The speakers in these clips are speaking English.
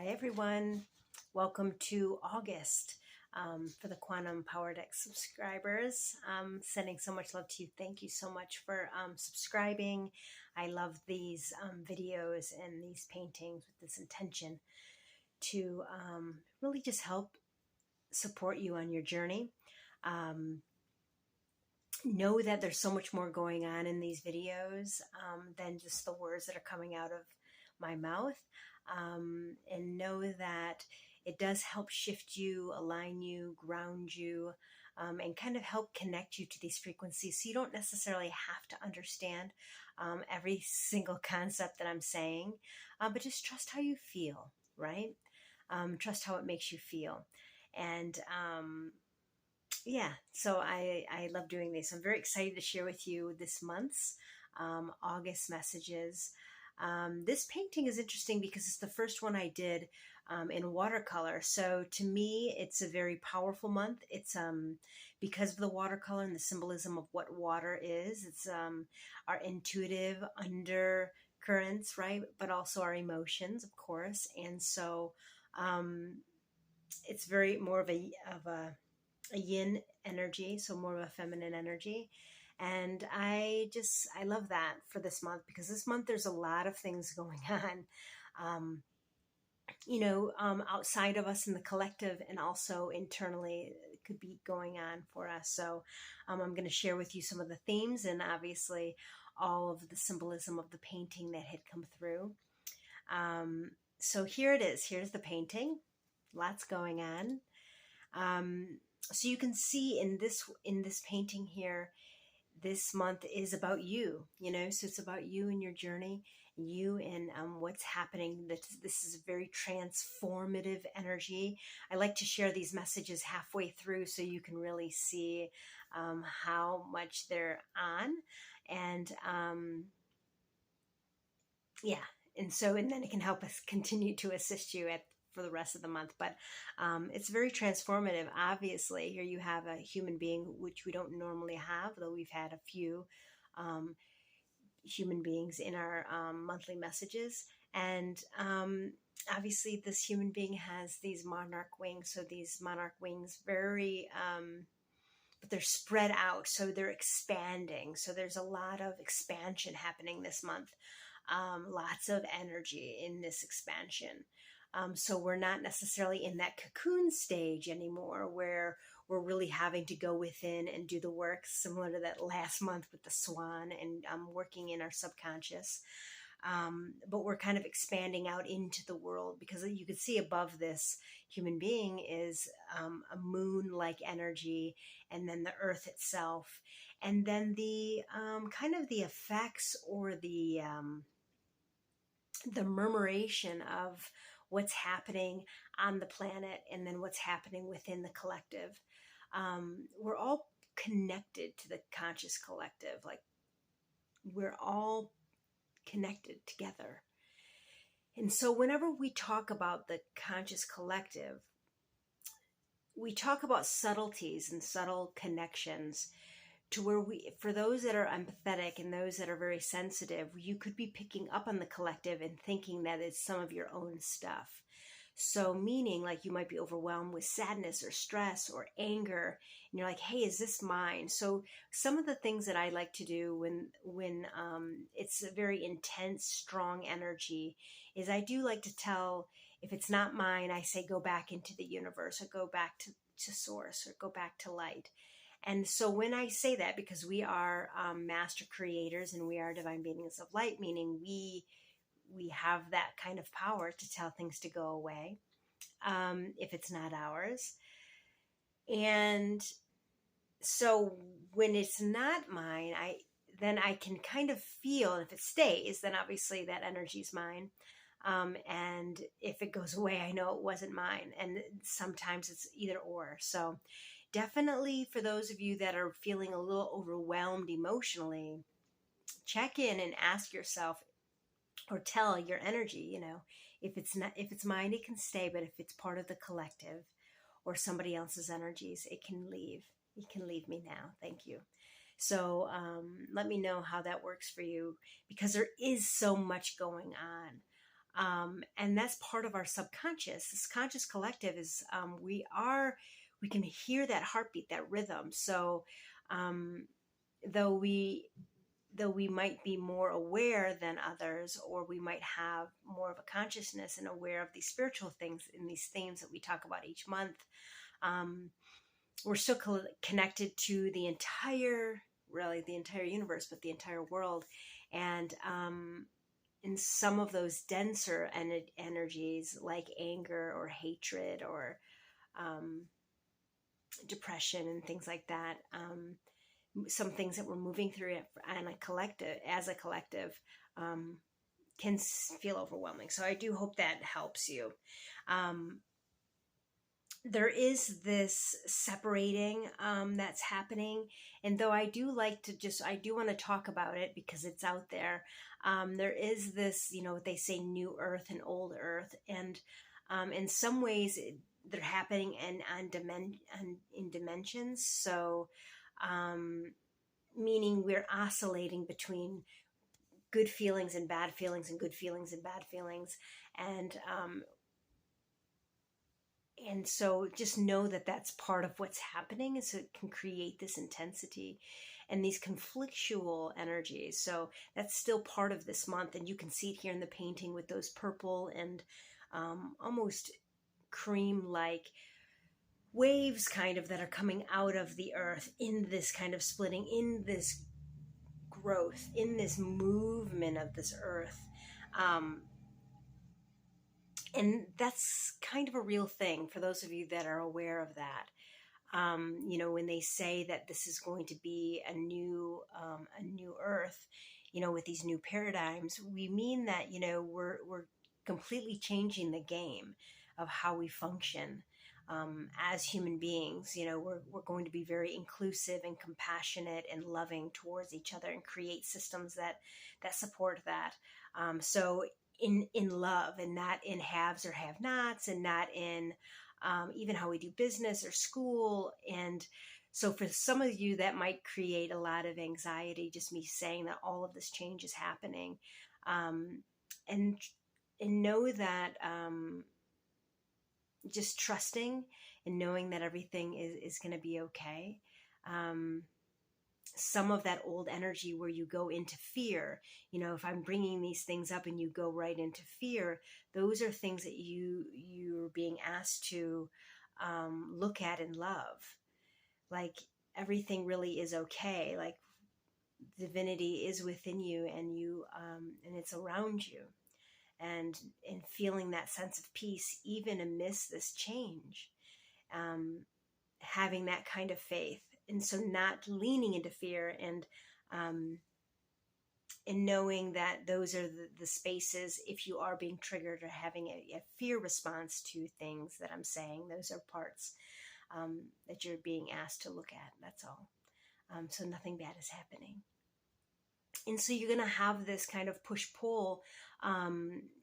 Hi everyone, welcome to August. For the Quantum Power Deck subscribers, sending so much love to you. Thank you so much for subscribing. I love these videos and these paintings with this intention to really just help support you on your journey. Know that there's so much more going on in these videos than just the words that are coming out of my mouth. And know that it does help shift you, align you, ground you, and kind of help connect you to these frequencies. So you don't necessarily have to understand every single concept that I'm saying, but just trust how you feel, right? Trust how it makes you feel. And yeah, so I love doing this. I'm very excited to share with you this month's August messages. This painting is interesting because it's the first one I did in watercolor. So to me, it's a very powerful month. It's because of the watercolor and the symbolism of what water is. It's our intuitive undercurrents, right? But also our emotions, of course. And so it's very more of a yin energy, so more of a feminine energy. And I love that for this month, because this month there's a lot of things going on, outside of us in the collective, and also internally it could be going on for us. So I'm going to share with you some of the themes, and obviously all of the symbolism of the painting that had come through. So here it is. Here's the painting. Lots going on. So you can see in this painting here, this month is about you, so it's about you and your journey, you and what's happening. This is a very transformative energy. I like to share these messages halfway through so you can really see how much they're on. And and then it can help us continue to assist you for the rest of the month. But it's very transformative. Obviously, here you have a human being, which we don't normally have, though we've had a few human beings in our monthly messages. And obviously, this human being has these monarch wings. So these monarch wings, but they're spread out, so they're expanding. So there's a lot of expansion happening this month. Lots of energy in this expansion. So we're not necessarily in that cocoon stage anymore, where we're really having to go within and do the work, similar to that last month with the swan and working in our subconscious. But we're kind of expanding out into the world, because you can see above this human being is a moon-like energy, and then the earth itself, and then the kind of the effects, or the murmuration of what's happening on the planet, and then what's happening within the collective. We're all connected to the conscious collective. Like, we're all connected together. And so whenever we talk about the conscious collective, we talk about subtleties and subtle connections, to where for those that are empathetic and those that are very sensitive, you could be picking up on the collective and thinking that it's some of your own stuff. So meaning, like, you might be overwhelmed with sadness or stress or anger, and you're like, hey, is this mine? So some of the things that I like to do when it's a very intense, strong energy, is I do like to tell, if it's not mine, I say, go back into the universe, or go back to source, or go back to light. And so when I say that, because we are master creators and we are divine beings of light, meaning we have that kind of power to tell things to go away if it's not ours. And so when it's not mine, then I can kind of feel, and if it stays, then obviously that energy is mine. And if it goes away, I know it wasn't mine. And sometimes it's either or. So definitely, for those of you that are feeling a little overwhelmed emotionally, check in and ask yourself, or tell your energy, if it's mine, it can stay. But if it's part of the collective or somebody else's energies, it can leave. It can leave me now. Thank you. So let me know how that works for you, because there is so much going on. And that's part of our subconscious. This conscious collective is, we can hear that heartbeat, that rhythm. So um, though we might be more aware than others, or we might have more of a consciousness and aware of these spiritual things in these themes that we talk about each month, um, we're still connected to the entire universe, but the entire world. And in some of those denser energies, like anger or hatred or um, depression and things like that, some things that we're moving through as a collective, um, can feel overwhelming. So I do hope that helps you. There is this separating that's happening, and though I do want to talk about it because it's out there. There is this, what they say, new earth and old earth, and in some ways they're happening in dimensions. So meaning we're oscillating between good feelings and bad feelings, and good feelings and bad feelings, and so just know that that's part of what's happening, and so it can create this intensity and these conflictual energies. So that's still part of this month, and you can see it here in the painting with those purple and almost cream-like waves kind of that are coming out of the earth in this kind of splitting, in this growth, in this movement of this earth. And that's kind of a real thing for those of you that are aware of that. When they say that this is going to be a new earth, with these new paradigms, we mean that, we're completely changing the game of how we function as human beings. We're going to be very inclusive and compassionate and loving towards each other, and create systems that support that. So in love, and not in haves or have-nots, and not in even how we do business or school. And so for some of you, that might create a lot of anxiety, just me saying that all of this change is happening. And know that just trusting and knowing that everything is going to be okay. Some of that old energy where you go into fear, if I'm bringing these things up and you go right into fear, those are things that you're being asked to look at and love. Like, everything really is okay. Like, divinity is within you, and and it's around you, and feeling that sense of peace even amidst this change, having that kind of faith. And so not leaning into fear, and knowing that those are the spaces, if you are being triggered or having a fear response to things that I'm saying, those are parts that you're being asked to look at. That's all. So nothing bad is happening. And so you're going to have this kind of push-pull,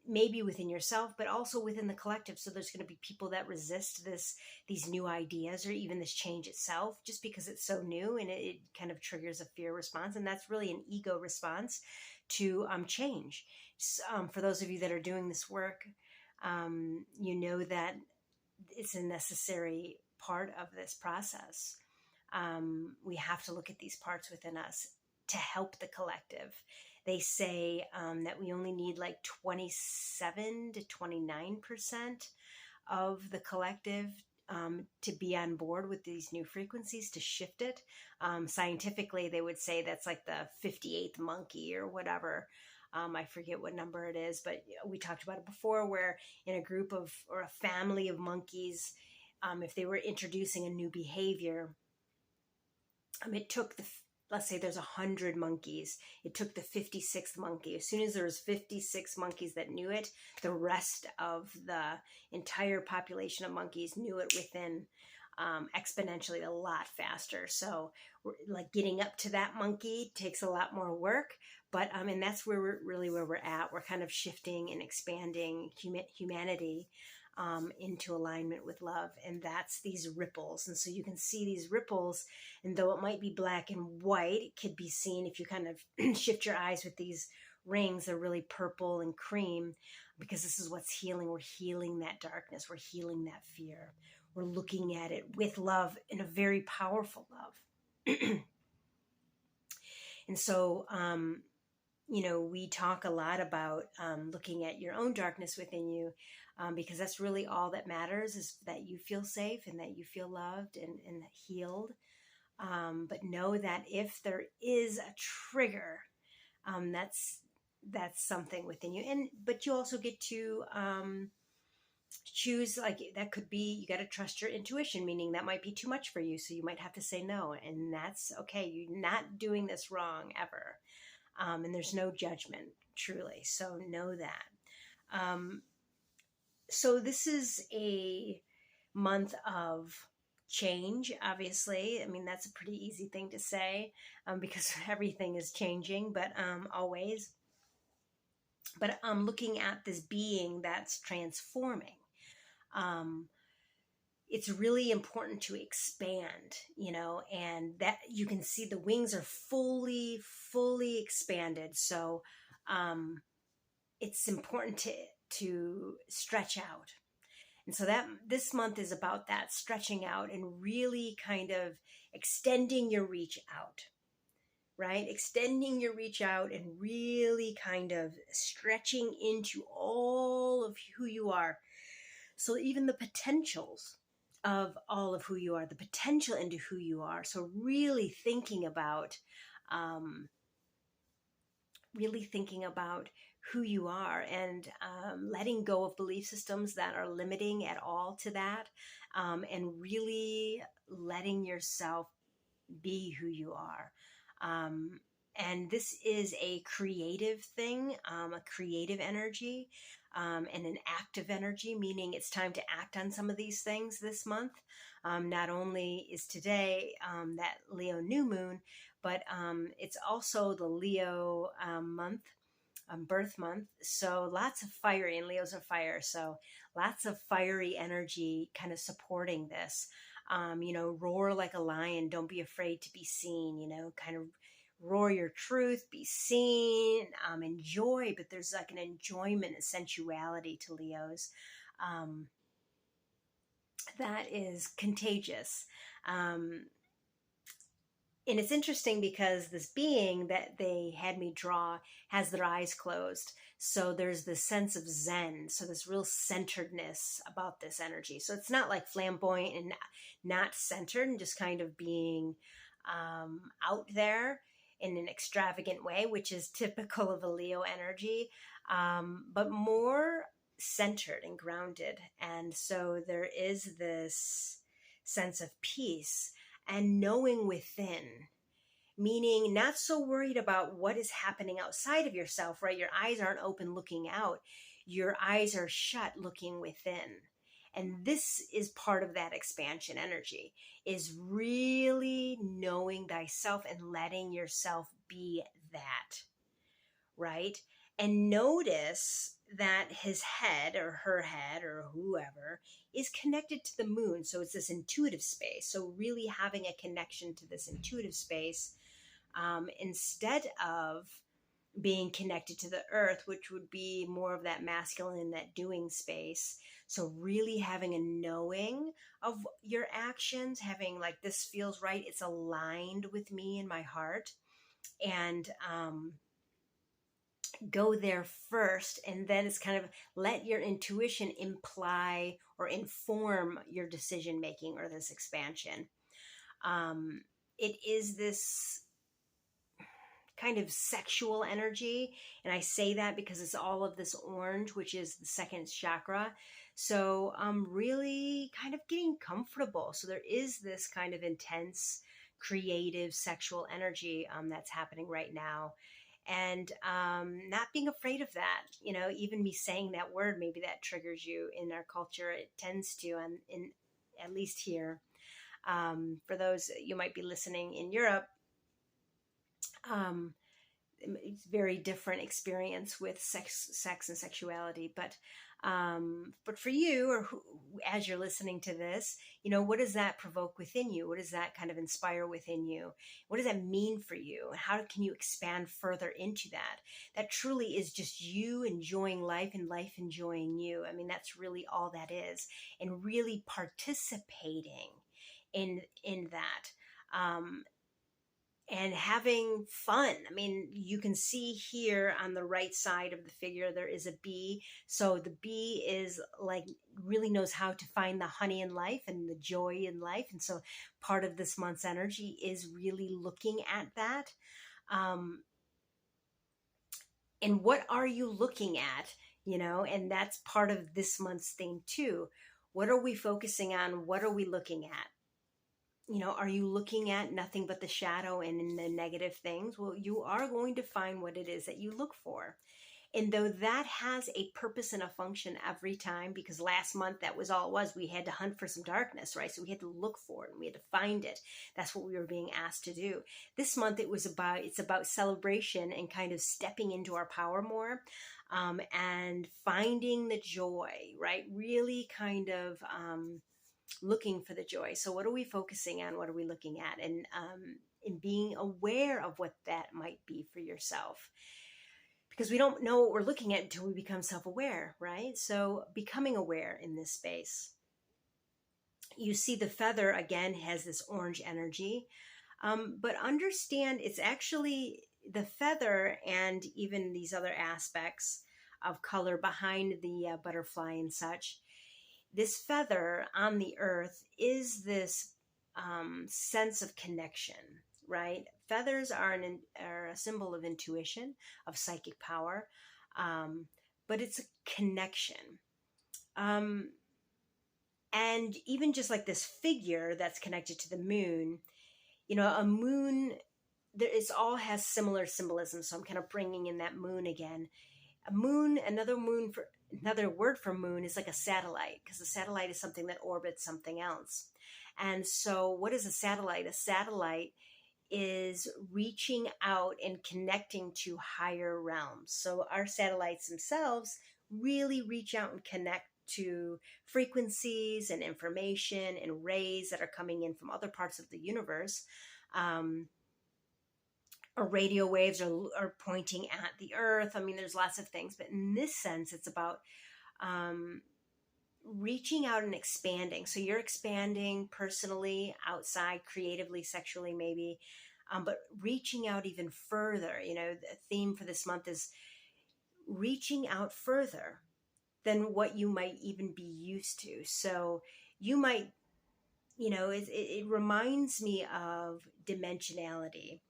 maybe within yourself, but also within the collective. So there's going to be people that resist these new ideas, or even this change itself, just because it's so new, and it kind of triggers a fear response. And that's really an ego response to change. For those of you that are doing this work, that it's a necessary part of this process. We have to look at these parts within us to help the collective. They say that we only need like 27 to 29% of the collective to be on board with these new frequencies, to shift it. Scientifically, they would say that's like the 58th monkey or whatever. I forget what number it is, but we talked about it before, where in a group of, or a family of monkeys, if they were introducing a new behavior, it took let's say there's 100 monkeys. It took the 56th monkey. As soon as there was 56 monkeys that knew it, the rest of the entire population of monkeys knew it within exponentially a lot faster. So like getting up to that monkey takes a lot more work, but and that's where we're at. We're kind of shifting and expanding humanity into alignment with love, and that's these ripples. And so you can see these ripples, and though it might be black and white, it could be seen if you kind of shift your eyes with these rings are really purple and cream, because this is what's healing. We're healing that darkness. We're healing that fear. We're looking at it with love, in a very powerful love. And so, we talk a lot about looking at your own darkness within you, because that's really all that matters, is that you feel safe and that you feel loved and healed. But know that if there is a trigger, that's something within you. But you also get to choose, like, that could be, you got to trust your intuition, meaning that might be too much for you. So you might have to say no, and that's okay. You're not doing this wrong ever. And there's no judgment, truly. So know that. So this is a month of change, obviously. I mean, that's a pretty easy thing to say, because everything is changing, but always. But I'm looking at this being that's transforming. It's really important to expand, and that you can see the wings are fully expanded. So it's important to stretch out. And so that this month is about that, stretching out and really kind of extending your reach out, right? Extending your reach out and really kind of stretching into all of who you are. So even the potentials of all of who you are, the potential into who you are. So really thinking about who you are, and letting go of belief systems that are limiting at all to that, and really letting yourself be who you are. And this is a creative thing, a creative energy, and an active energy, meaning it's time to act on some of these things this month. Not only is today that Leo new moon, but it's also the Leo month, birth month. So lots of fiery, and Leos are fire. So lots of fiery energy kind of supporting this. Roar like a lion. Don't be afraid to be seen, kind of roar your truth, be seen, enjoy, but there's like an enjoyment and sensuality to Leos that is contagious. And it's interesting because this being that they had me draw has their eyes closed. So there's this sense of Zen. So this real centeredness about this energy. So it's not like flamboyant and not centered and just kind of being out there in an extravagant way, which is typical of a Leo energy, but more centered and grounded. And so there is this sense of peace and knowing within, meaning not so worried about what is happening outside of yourself, right? Your eyes aren't open looking out. Your eyes are shut looking within. And this is part of that expansion energy, is really knowing thyself and letting yourself be that, right? And notice that his head or her head or whoever is connected to the moon. So it's this intuitive space. So really having a connection to this intuitive space, instead of being connected to the earth, which would be more of that masculine, that doing space. So really having a knowing of your actions, having like, this feels right, it's aligned with me and my heart, and go there first. And then it's kind of let your intuition imply or inform your decision making or this expansion. It is this kind of sexual energy. And I say that because it's all of this orange, which is the second chakra. So really kind of getting comfortable. So there is this kind of intense, creative, sexual energy that's happening right now. And not being afraid of that. Even me saying that word, maybe that triggers you. In our culture, it tends to, and at least here. For those you might be listening in Europe, it's very different experience with sex and sexuality. But for you, or as you're listening to this, what does that provoke within you? What does that kind of inspire within you? What does that mean for you? And how can you expand further into that? That truly is just you enjoying life and life enjoying you. I mean, that's really all that is, and really participating in that. And having fun. I mean, you can see here on the right side of the figure, there is a bee. So the bee is like, really knows how to find the honey in life and the joy in life. And so part of this month's energy is really looking at that. And what are you looking at? And that's part of this month's theme too. What are we focusing on? What are we looking at? Are you looking at nothing but the shadow and in the negative things? Well, you are going to find what it is that you look for. And though that has a purpose and a function every time, because last month that was all it was, we had to hunt for some darkness, right? So we had to look for it and we had to find it. That's what we were being asked to do. This month it's about celebration and kind of stepping into our power more, and finding the joy, right? Really kind of, looking for the joy. So what are we focusing on? What are we looking at? And being aware of what that might be for yourself. Because we don't know what we're looking at until we become self-aware, right? So becoming aware in this space. You see the feather, again, has this orange energy. But understand it's actually the feather and even these other aspects of color behind the butterfly and such. This feather on the earth is this sense of connection, right? Feathers are a symbol of intuition, of psychic power, but it's a connection. And even just like this figure that's connected to the moon, a moon, it all has similar symbolism. So I'm kind of bringing in that moon again. A moon, another word for moon is like a satellite, because a satellite is something that orbits something else. And so what is a satellite? A satellite is reaching out and connecting to higher realms. So our satellites themselves really reach out and connect to frequencies and information and rays that are coming in from other parts of the universe. Or radio waves are pointing at the earth. I mean, there's lots of things, but in this sense, it's about reaching out and expanding. So you're expanding personally, outside, creatively, sexually, maybe, but reaching out even further. The theme for this month is reaching out further than what you might even be used to. So you might, it reminds me of dimensionality,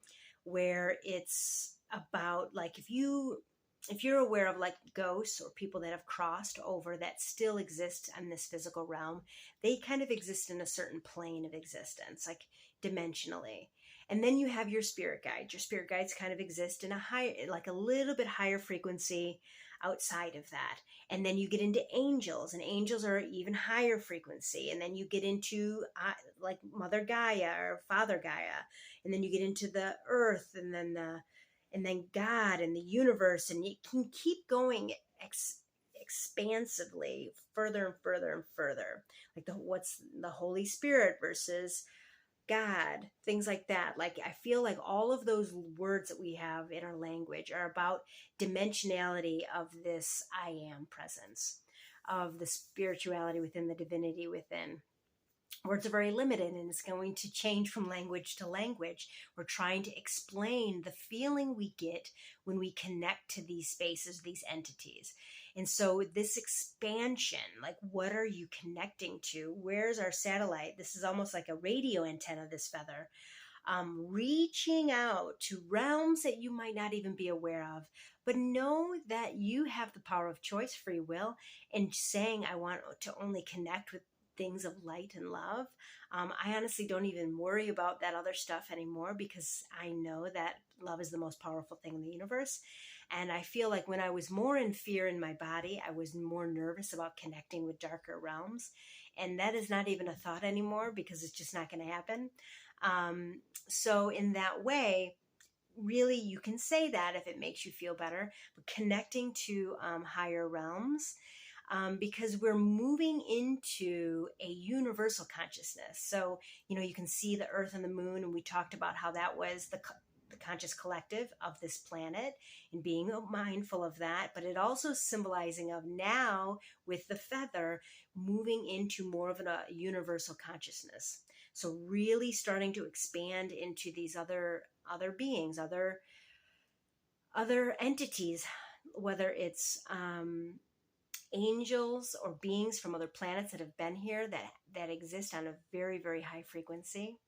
where it's about, like, if you're aware of like ghosts or people that have crossed over that still exist in this physical realm, they kind of exist in a certain plane of existence, like dimensionally. And then you have your spirit guides. Your spirit guides kind of exist in a little bit higher frequency outside of that. And then you get into angels, and angels are even higher frequency. And then you get into like Mother Gaia or Father Gaia. And then you get into the earth, and then God and the universe. And you can keep going expansively further and further and further. Like what's the Holy Spirit versus God, things like that. Like, I feel like all of those words that we have in our language are about dimensionality of this I am presence, of the spirituality within, the divinity within. Words are very limited, and it's going to change from language to language. We're trying to explain the feeling we get when we connect to these spaces, these entities. And so this expansion, like, what are you connecting to? Where's our satellite? This is almost like a radio antenna, this feather, reaching out to realms that you might not even be aware of. But know that you have the power of choice, free will, and saying, I want to only connect with things of light and love. I honestly don't even worry about that other stuff anymore, because I know that love is the most powerful thing in the universe. And I feel like when I was more in fear in my body, I was more nervous about connecting with darker realms. And that is not even a thought anymore, because it's just not going to happen. So in that way, really, you can say that if it makes you feel better, but connecting to higher realms, because we're moving into a universal consciousness. So, you can see the earth and the moon, and we talked about how that was the conscious collective of this planet and being mindful of that, but it also symbolizing of now with the feather moving into more of a universal consciousness. So really starting to expand into these other beings, other entities, whether it's angels or beings from other planets that have been here that exist on a very, very high frequency,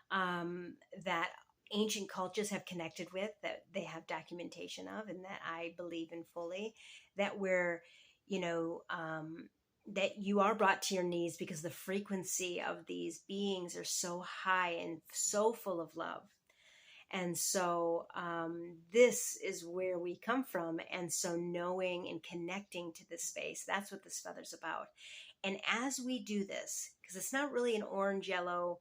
that ancient cultures have connected with, that they have documentation of, and that I believe in fully, that we're, that you are brought to your knees because the frequency of these beings are so high and so full of love. And so this is where we come from. And so knowing and connecting to this space, that's what this feather's about. And as we do this, because it's not really an orange, yellow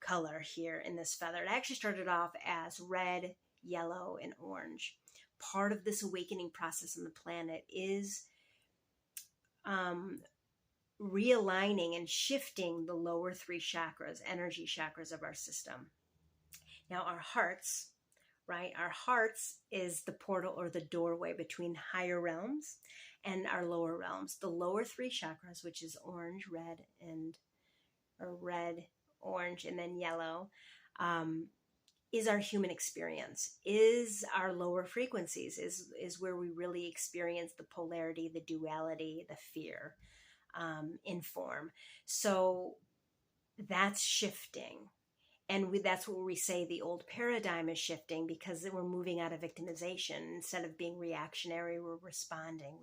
color here in this feather. It actually started off as red, yellow, and orange. Part of this awakening process on the planet is realigning and shifting the lower three chakras, energy chakras of our system. Now, our hearts, right? Our hearts is the portal or the doorway between higher realms and our lower realms. The lower three chakras, which is orange, red, orange, and then yellow, is our human experience, is our lower frequencies, is where we really experience the polarity, the duality, the fear in form. So that's shifting. And that's where we say the old paradigm is shifting, because we're moving out of victimization. Instead of being reactionary, we're responding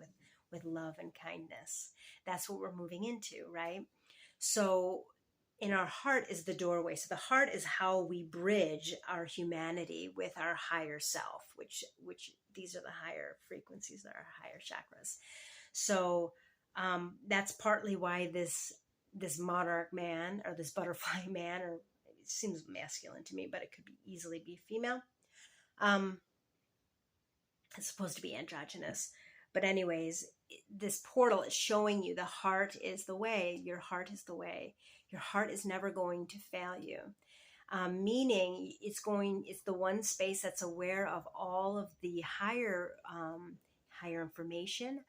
with love and kindness. That's what we're moving into, right? So in our heart is the doorway. So the heart is how we bridge our humanity with our higher self, which these are the higher frequencies, that are higher chakras. So that's partly why this monarch man, or this butterfly man, or it seems masculine to me, but it could easily be female. It's supposed to be androgynous. But anyways, this portal is showing you the heart is the way. Your heart is the way. Your heart is never going to fail you. Meaning it's the one space that's aware of all of the higher information,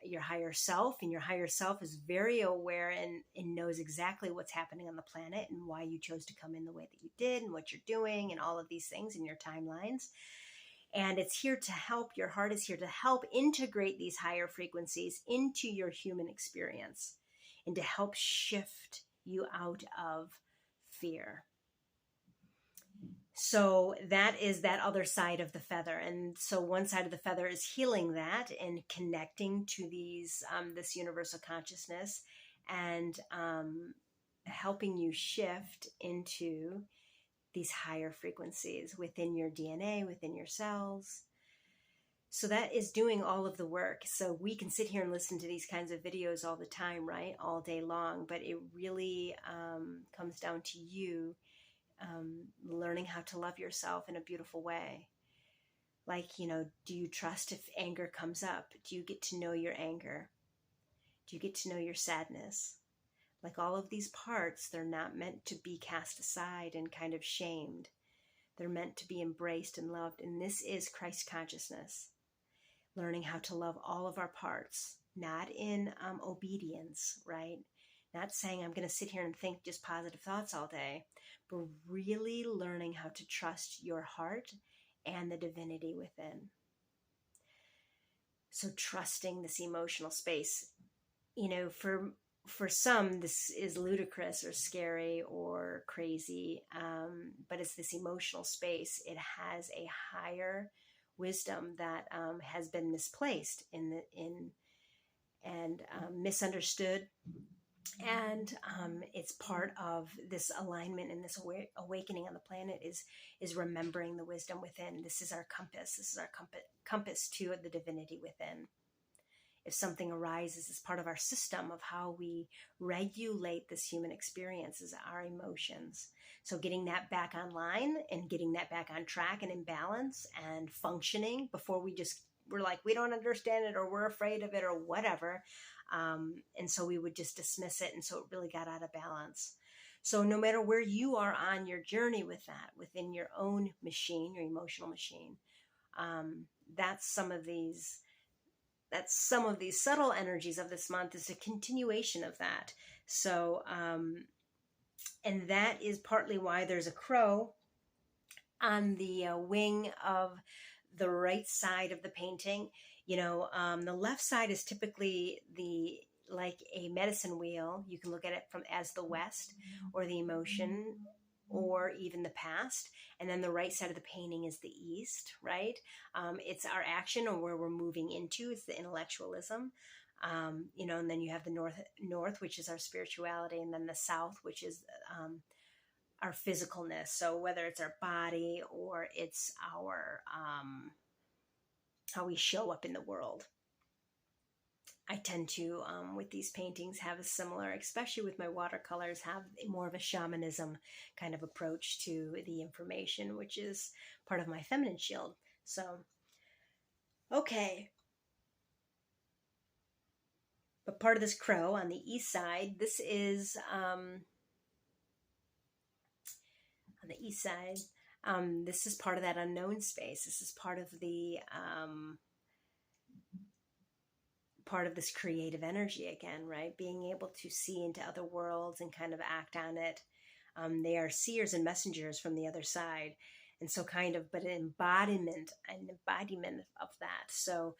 your higher self, and your higher self is very aware and knows exactly what's happening on the planet and why you chose to come in the way that you did and what you're doing and all of these things in your timelines. And it's here to help. Your heart is here to help integrate these higher frequencies into your human experience and to help shift you out of fear. So that is that other side of the feather. And so one side of the feather is healing that and connecting to these this universal consciousness, and helping you shift into these higher frequencies within your DNA, within your cells. So that is doing all of the work. So we can sit here and listen to these kinds of videos all the time, right? All day long. But it really comes down to you learning how to love yourself in a beautiful way. Like, do you trust if anger comes up? Do you get to know your anger? Do you get to know your sadness? Like all of these parts, they're not meant to be cast aside and kind of shamed. They're meant to be embraced and loved. And this is Christ consciousness. Learning how to love all of our parts, not in obedience, right? Not saying I'm going to sit here and think just positive thoughts all day, but really learning how to trust your heart and the divinity within. So trusting this emotional space, for some, this is ludicrous or scary or crazy, but it's this emotional space. It has a higher wisdom that has been misplaced and misunderstood, and it's part of this alignment and this awakening on the planet is remembering the wisdom within. This is our compass. This is our compass to the divinity within. If something arises as part of our system of how we regulate this human experience is our emotions. So getting that back online and getting that back on track and in balance and functioning before we're like, we don't understand it or we're afraid of it or whatever. And so we would just dismiss it. And so it really got out of balance. So no matter where you are on your journey with that, within your own machine, your emotional machine, that's some of these subtle energies of this month is a continuation of that. So, and that is partly why there's a crow on the wing of the right side of the painting. The left side is typically like a medicine wheel. You can look at it as the West, or the emotion, or even the past. And then the right side of the painting is the East, right? It's our action, or where we're moving into. It's the intellectualism. And then you have the north, which is our spirituality, and then the south, which is our physicalness. So whether it's our body or it's our how we show up in the world. I tend to, with these paintings, have a similar, especially with my watercolors, have more of a shamanism kind of approach to the information, which is part of my feminine shield. So, okay. But part of this crow on the east side, this is, on the east side, this is part of that unknown space. This is part of the, part of this creative energy again, right? Being able to see into other worlds and kind of act on it. They are seers and messengers from the other side. And so but an embodiment of that. So,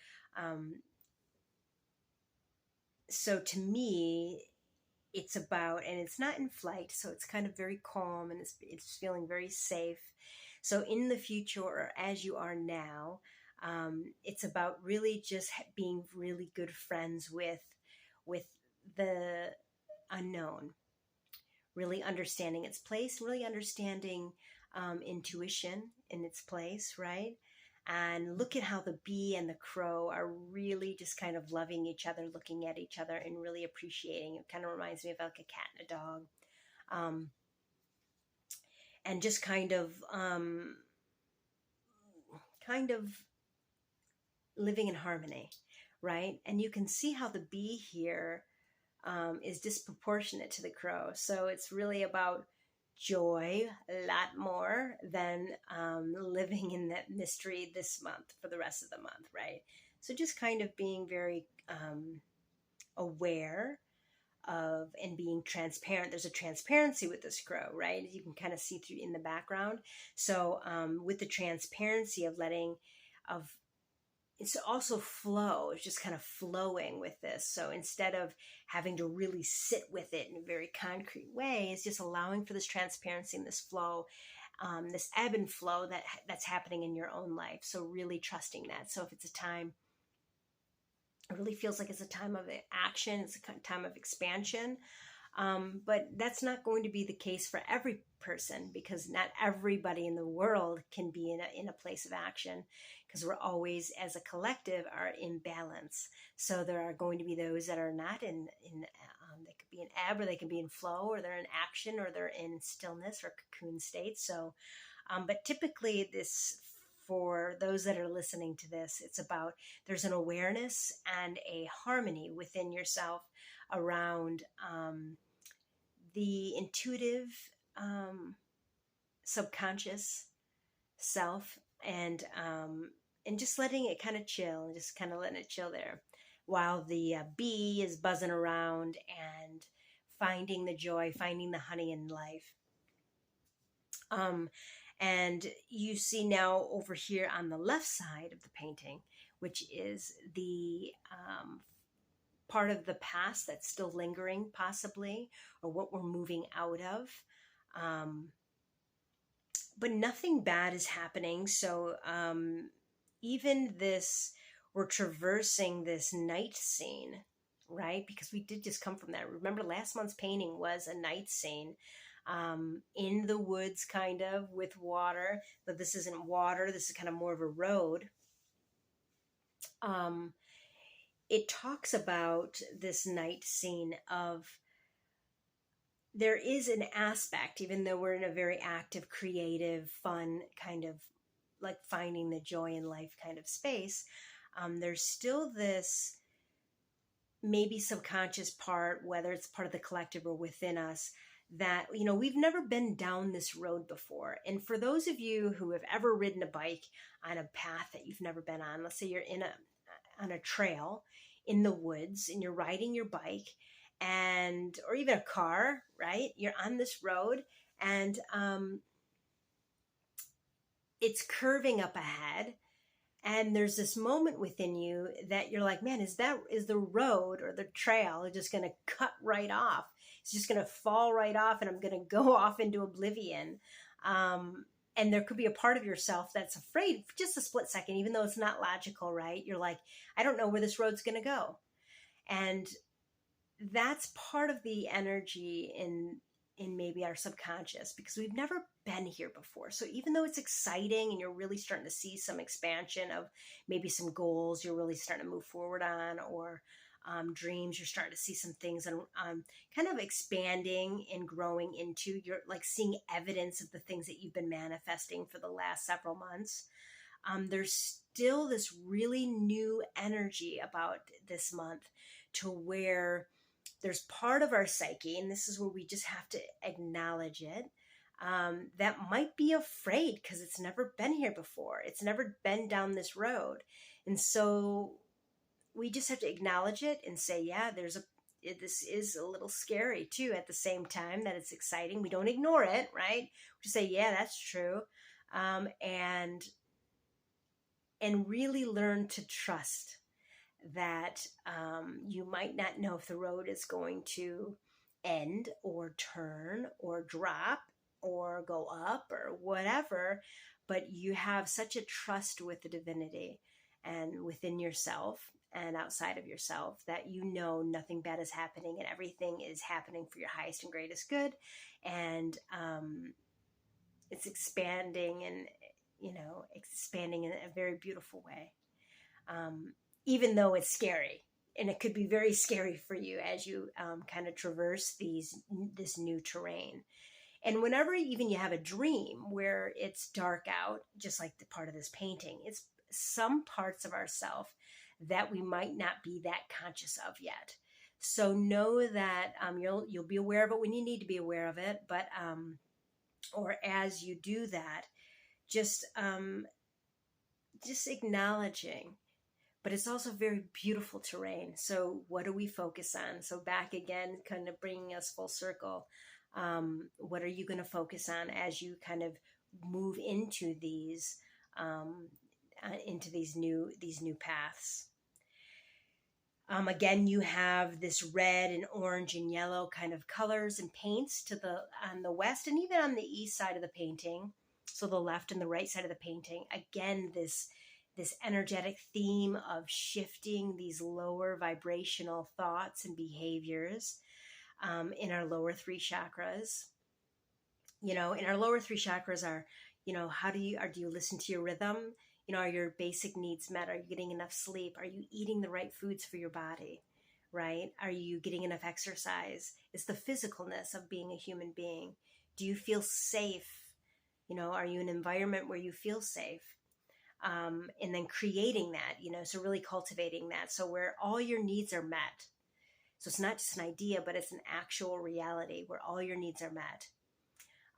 so to me, it's about, and it's not in flight, so it's kind of very calm and it's feeling very safe. So in the future, or as you are now, it's about really just being really good friends with the unknown, really understanding its place, really understanding intuition in its place, right? And look at how the bee and the crow are really just kind of loving each other, looking at each other and really appreciating. It kind of reminds me of like a cat and a dog. And just kind of living in harmony, right? And you can see how the bee here is disproportionate to the crow. So it's really about joy a lot more than living in that mystery this month for the rest of the month, right? So just kind of being very aware of and being transparent. There's a transparency with this crow, right? You can kind of see through in the background. So with the transparency of it's also flow. It's just kind of flowing with this. So instead of having to really sit with it in a very concrete way, it's just allowing for this transparency and this flow, this ebb and flow that's happening in your own life. So really trusting that. So if it's a time, it really feels like it's a time of action. It's a time of expansion. But that's not going to be the case for every person, because not everybody in the world can be in a place of action, because we're always, as a collective, are in balance. So there are going to be those that are not they could be in ebb, or they can be in flow, or they're in action, or they're in stillness or cocoon state. So, but typically for those that are listening to this, it's about, there's an awareness and a harmony within yourself around the intuitive subconscious self, and just letting it kind of chill, and just kind of letting it chill there, while the bee is buzzing around and finding the joy, finding the honey in life. And you see now over here on the left side of the painting, which is the part of the past that's still lingering, possibly, or what we're moving out of. But nothing bad is happening. So even this, we're traversing this night scene, right? Because we did just come from that. Remember, last month's painting was a night scene in the woods, kind of, with water. But this isn't water. This is kind of more of a road. it talks about this night scene of there is an aspect, even though we're in a very active, creative, fun kind of like finding the joy in life kind of space, there's still this maybe subconscious part, whether it's part of the collective or within us, that, you know, we've never been down this road before. And for those of you who have ever ridden a bike on a path that you've never been on, let's say you're on a trail in the woods and you're riding your bike, and or even a car, right? You're on this road, and it's curving up ahead, and there's this moment within you that you're like, man, is the road or the trail just going to cut right off? It's just going to fall right off, and I'm going to go off into oblivion. And there could be a part of yourself that's afraid for just a split second, even though it's not logical, right? You're like, I don't know where this road's going to go. And that's part of the energy in maybe our subconscious, because we've never been here before. So even though it's exciting and you're really starting to see some expansion of maybe some goals you're really starting to move forward on, or dreams, you're starting to see some things and kind of expanding and growing into, you're like seeing evidence of the things that you've been manifesting for the last several months. There's still this really new energy about this month, to where there's part of our psyche, and this is where we just have to acknowledge it, that might be afraid because it's never been here before. It's never been down this road. And so we just have to acknowledge it and say, yeah, this is a little scary too, at the same time that it's exciting. We don't ignore it, right? We just say, yeah, that's true. And really learn to trust that you might not know if the road is going to end or turn or drop or go up or whatever, but you have such a trust with the divinity and within yourself and outside of yourself, that you know nothing bad is happening and everything is happening for your highest and greatest good. And it's expanding, and expanding in a very beautiful way. Even though it's scary, and it could be very scary for you as you kind of traverse this new terrain. And whenever even you have a dream where it's dark out, just like the part of this painting, it's some parts of ourself that we might not be that conscious of yet. So know that you'll be aware of it when you need to be aware of it, but or as you do that, just acknowledging. But it's also very beautiful terrain. So what do we focus on? So back again, kind of bringing us full circle. What are you going to focus on as you kind of move into these new paths? Again, you have this red and orange and yellow kind of colors and paints on the west, and even on the east side of the painting. So the left and the right side of the painting. Again, this energetic theme of shifting these lower vibrational thoughts and behaviors in our lower three chakras. In our lower three chakras are, how do you listen to your rhythm? Are your basic needs met? Are you getting enough sleep? Are you eating the right foods for your body? Right? Are you getting enough exercise? It's the physicalness of being a human being. Do you feel safe? Are you in an environment where you feel safe? And then creating that, so really cultivating that. So where all your needs are met. So it's not just an idea, but it's an actual reality where all your needs are met.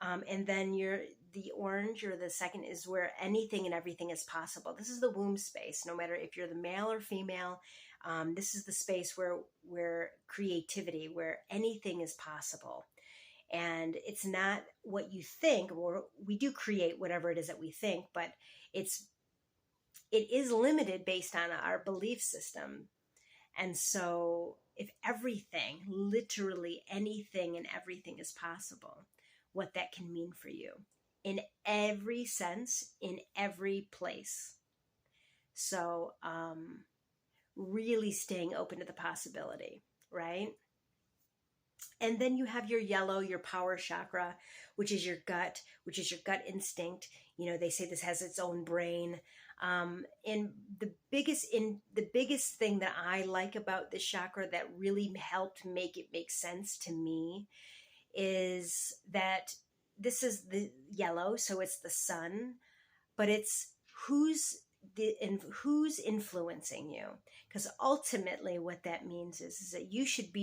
And then the orange, or the second, is where anything and everything is possible. This is the womb space. No matter if you're the male or female, this is the space where creativity, where anything is possible. And it's not what you think, or we do create whatever it is that we think, but it is limited based on our belief system. And so if everything, literally anything and everything is possible, what that can mean for you in every sense, in every place. So really staying open to the possibility, right? And then you have your yellow, your power chakra, which is your gut instinct. They say this has its own brain. And the biggest thing that I like about this chakra that really helped make it make sense to me is that this is the yellow, so it's the sun, but it's who's who's influencing you, because ultimately what that means is that you should be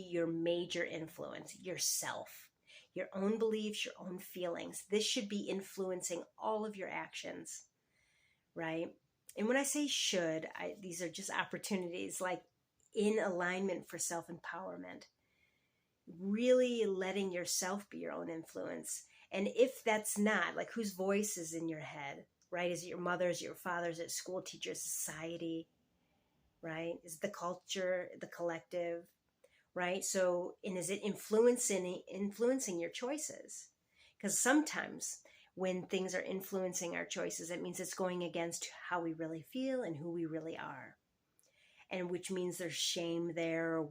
your major influence, yourself, your own beliefs, your own feelings. This should be influencing all of your actions, right? And when I say should, these are just opportunities, like in alignment for self-empowerment, really letting yourself be your own influence. And if that's not, like, whose voice is in your head, right? Is it your mother's, your father's, is it school teachers, society, right? Is it the culture, the collective, right? So, and is it influencing your choices? Because sometimes when things are influencing our choices, it means it's going against how we really feel and who we really are. And which means there's shame there, or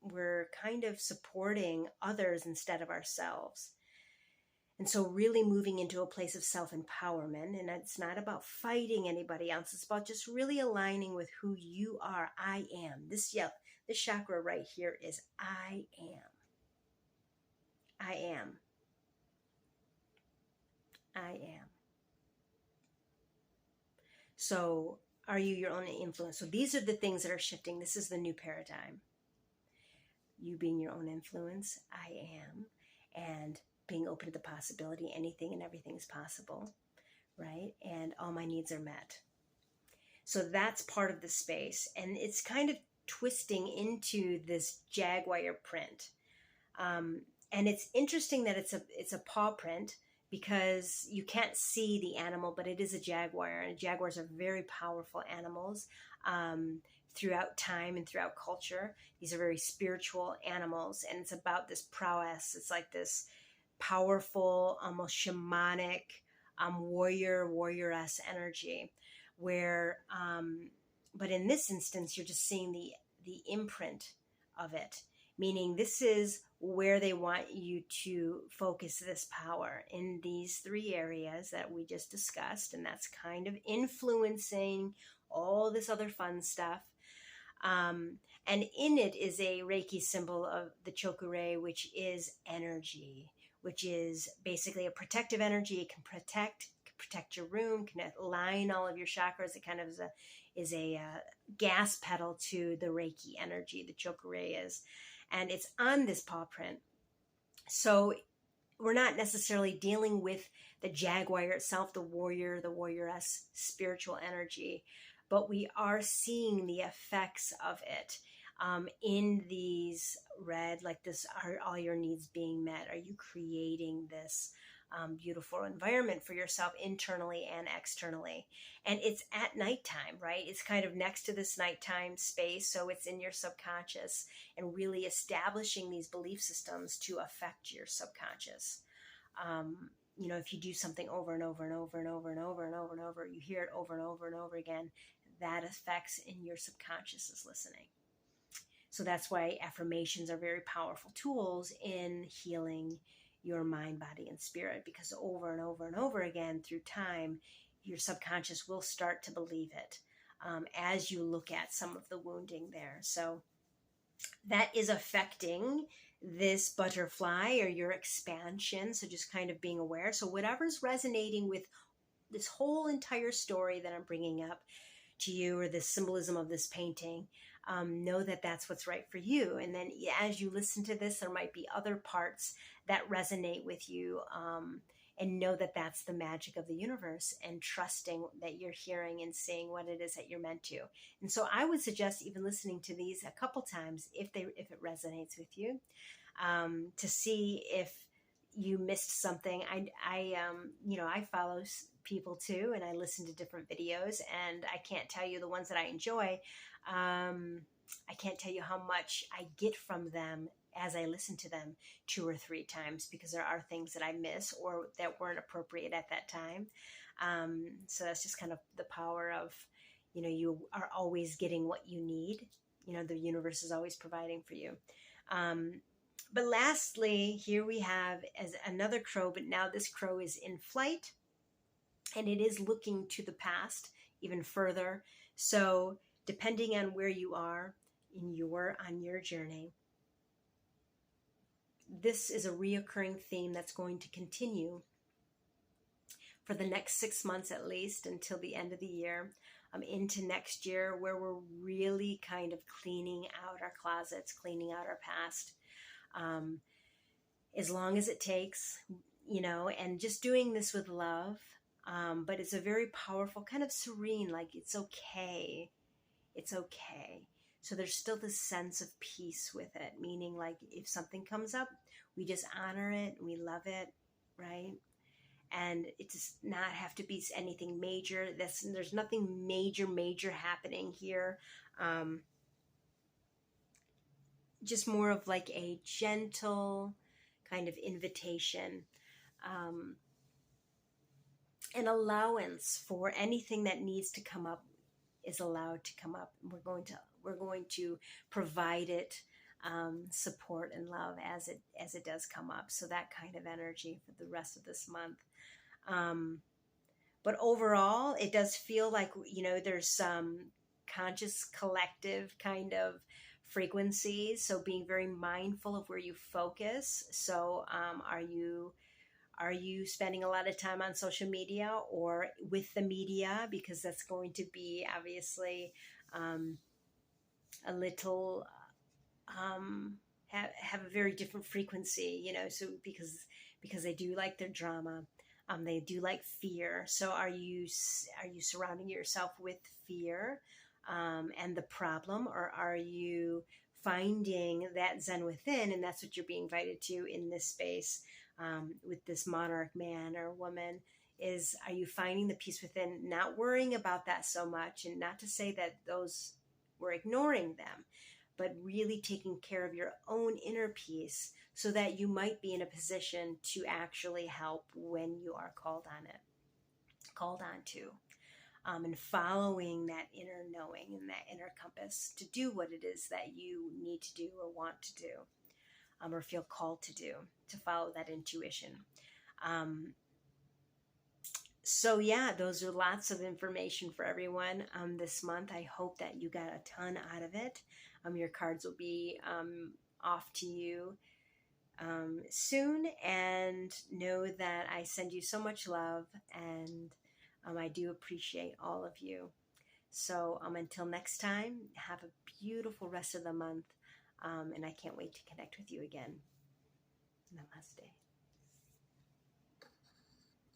we're kind of supporting others instead of ourselves. And so really moving into a place of self-empowerment, and it's not about fighting anybody else. It's about just really aligning with who you are. I am. This chakra right here is I am. I am. I am. So are you your own influence? So these are the things that are shifting. This is the new paradigm. You being your own influence, I am, and being open to the possibility, anything and everything is possible, right? And all my needs are met. So that's part of the space, and it's kind of twisting into this jaguar print. And it's interesting that it's a paw print, because you can't see the animal, but it is a jaguar, and jaguars are very powerful animals. Throughout time and throughout culture, these are very spiritual animals, and it's about this prowess. It's like this powerful, almost shamanic, warrioress energy, where but in this instance you're just seeing the imprint of it, meaning this is where they want you to focus this power, in these three areas that we just discussed, and that's kind of influencing all this other fun stuff. And in it is a Reiki symbol of the Chokure, which is energy, which is basically a protective energy. It can protect your room, can align all of your chakras. It kind of is a gas pedal to the Reiki energy, the Chokure is. And it's on this paw print. So we're not necessarily dealing with the jaguar itself, the warrior, the warrioress spiritual energy, but we are seeing the effects of it in these red, like this, are all your needs being met? Are you creating this beautiful environment for yourself internally and externally? And it's at nighttime, right? It's kind of next to this nighttime space, so it's in your subconscious, and really establishing these belief systems to affect your subconscious. You know, if you do something over and over and over and over and over and over and over, you hear it over and over and over again, that affects in your subconscious is listening. So that's why affirmations are very powerful tools in healing your mind, body, and spirit, because over and over and over again through time, your subconscious will start to believe it as you look at some of the wounding there. So that is affecting this butterfly or your expansion. So just kind of being aware. So whatever's resonating with this whole entire story that I'm bringing up to you, or the symbolism of this painting, know that that's what's right for you. And then as you listen to this, there might be other parts that resonate with you, and know that that's the magic of the universe, and trusting that you're hearing and seeing what it is that you're meant to. And so I would suggest even listening to these a couple times if it resonates with you, to see if you missed something. I follow people too, and I listen to different videos, and I can't tell you the ones that I enjoy. I can't tell you how much I get from them as I listen to them 2 or 3 times, because there are things that I miss or that weren't appropriate at that time. So that's just kind of the power of, you are always getting what you need. The universe is always providing for you. But lastly, here we have as another crow, but now this crow is in flight. and it is looking to the past even further. So depending on where you are on your journey, this is a reoccurring theme that's going to continue for the next 6 months at least, until the end of the year, into next year, where we're really kind of cleaning out our closets, cleaning out our past, as long as it takes, and just doing this with love. But it's a very powerful, kind of serene, like it's okay. It's okay. So there's still this sense of peace with it, meaning like if something comes up, we just honor it, we love it, right? And it does not have to be anything major. There's nothing major happening here. Just more of like a gentle kind of invitation, an allowance for anything that needs to come up is allowed to come up. We're going to provide it support and love as it does come up. So that kind of energy for the rest of this month. But overall, it does feel like, there's some conscious collective kind of frequencies. So being very mindful of where you focus. So are you spending a lot of time on social media or with the media? Because that's going to be obviously a little have a very different frequency, so because they do like their drama. They do like fear. So are you surrounding yourself with fear and the problem, or are you finding that Zen within? And that's what you're being invited to in this space with this monarch man or woman. Are you finding the peace within, not worrying about that so much, and not to say that those we're ignoring them, but really taking care of your own inner peace so that you might be in a position to actually help when you are called on to, and following that inner knowing and that inner compass to do what it is that you need to do or want to do, or feel called to do, to follow that intuition. So yeah, those are lots of information for everyone this month. I hope that you got a ton out of it. Your cards will be off to you soon, and know that I send you so much love, and I do appreciate all of you. So until next time, have a beautiful rest of the month, and I can't wait to connect with you again. Namaste.